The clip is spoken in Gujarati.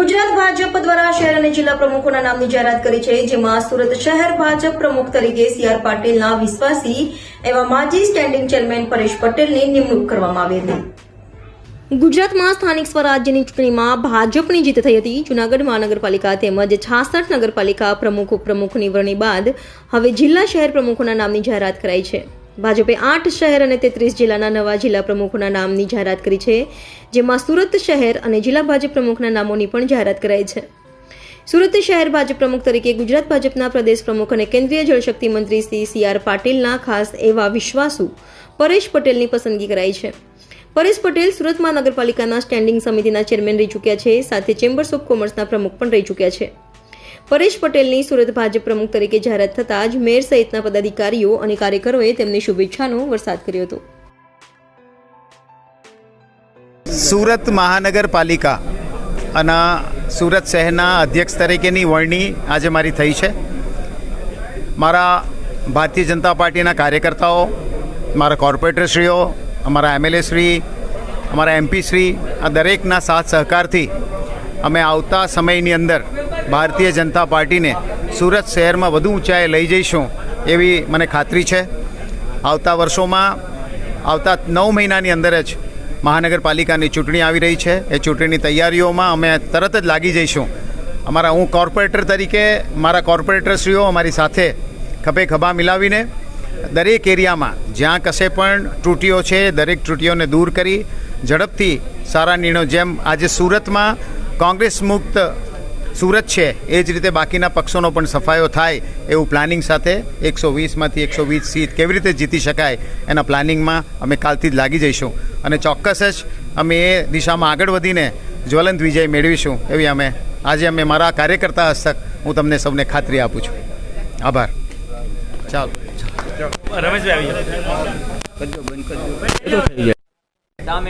ગુજરાત ભાજપ દ્વારા શહેર અને જિલ્લા પ્રમુખોના નામની જાહેરાત કરી છે, જેમાં સુરત શહેર ભાજપ પ્રમુખ તરીકે સી.આર. પાટીલના વિશ્વાસી એવા માજી સ્ટેન્ડિંગ ચેરમેન પરેશ પટેલની નિમણૂક કરવામાં આવી હતી. ગુજરાતમાં સ્થાનિક સ્વરાજ્યની ચૂંટણીમાં ભાજપની જીત થઈ હતી. જૂનાગઢ મહાનગરપાલિકા તેમજ 66 નગરપાલિકા પ્રમુખ ઉપપ્રમુખની વરણી બાદ હવે જિલ્લા શહેર પ્રમુખોના નામની જાહેરાત કરાઈ છે. ભાજપે 8 શહેર અને 33 જિલ્લાના નવા જિલ્લા પ્રમુખોના નામની જાહેરાત કરી છે, જેમાં સુરત શહેર અને જિલ્લા ભાજપ પ્રમુખના નામોની પણ જાહેરાત કરાઈ છે. સુરત શહેર ભાજપ પ્રમુખ તરીકે ગુજરાત ભાજપના પ્રદેશ પ્રમુખ અને કેન્દ્રીય જળશક્તિ મંત્રી શ્રી સી.આર. પાટીલના ખાસ એવા વિશ્વાસુ પરેશ પટેલની પસંદગી કરાઈ છે. પરેશ પટેલ સુરત મહાનગરપાલિકાના સ્ટેન્ડિંગ સમિતિના ચેરમેન રહી ચૂક્યા છે, સાથે ચેમ્બર્સ ઓફ કોમર્સના પ્રમુખ પણ રહી ચૂક્યા છે. પરેશ પટેલની સુરત ભાજપ પ્રમુખ તરીકે જાહેરાત થતાં જ મેયર સહિતના પદાધિકારીઓ અને કાર્યકરોએ તેમની શુભેચ્છાનો વરસાદ કર્યો હતો. સુરત મહાનગરપાલિકા અને સુરત શહેરના અધ્યક્ષ તરીકેની વરણી આજે મારી થઈ છે. મારા ભારતીય જનતા પાર્ટીના કાર્યકર્તાઓ, મારા કોર્પોરેટરશ્રીઓ, અમારા એમએલએ શ્રી, અમારા એમપી શ્રી, આ દરેકના સાથ સહકારથી અમે આવતા સમયની અંદર ભારતીય જનતા પાર્ટીને સુરત શહેરમાં વધુ ઊંચાઈએ લઈ જઈશું એવી મને ખાતરી છે. આવતા વર્ષોમાં, આવતા 9 મહિનાની અંદર જ મહાનગરપાલિકાની ચૂંટણી આવી રહી છે. એ ચૂંટણીની તૈયારીઓમાં અમે તરત જ લાગી જઈશું. હું કોર્પોરેટર તરીકે મારા કોર્પોરેટરશ્રીઓ અમારી સાથે ખભે ખભા મિલાવીને દરેક એરિયામાં જ્યાં કશે પણ ત્રુટીઓ છે, દરેક ત્રુટીઓને દૂર કરી ઝડપથી સારા નિર્ણયો, જેમ આજે સુરતમાં કોંગ્રેસ મુક્ત સુરત છે એ જ રીતે બાકીના પક્ષોનો પણ સફાયો થાય એવું પ્લાનિંગ સાથે 120માંથી 120 સીટ કેવી રીતે જીતી શકાય એના પ્લાનિંગમાં અમે કાલથી જ લાગી જઈશું અને ચોક્કસ જ અમે એ દિશામાં આગળ વધીને જ્વલંત વિજય મેળવીશું એવી આજે મારા કાર્યકર્તા હસ્તક હું તમને સૌને ખાતરી આપું છું. આભાર. ચાલો રમેશભાઈ આવી જાઓ.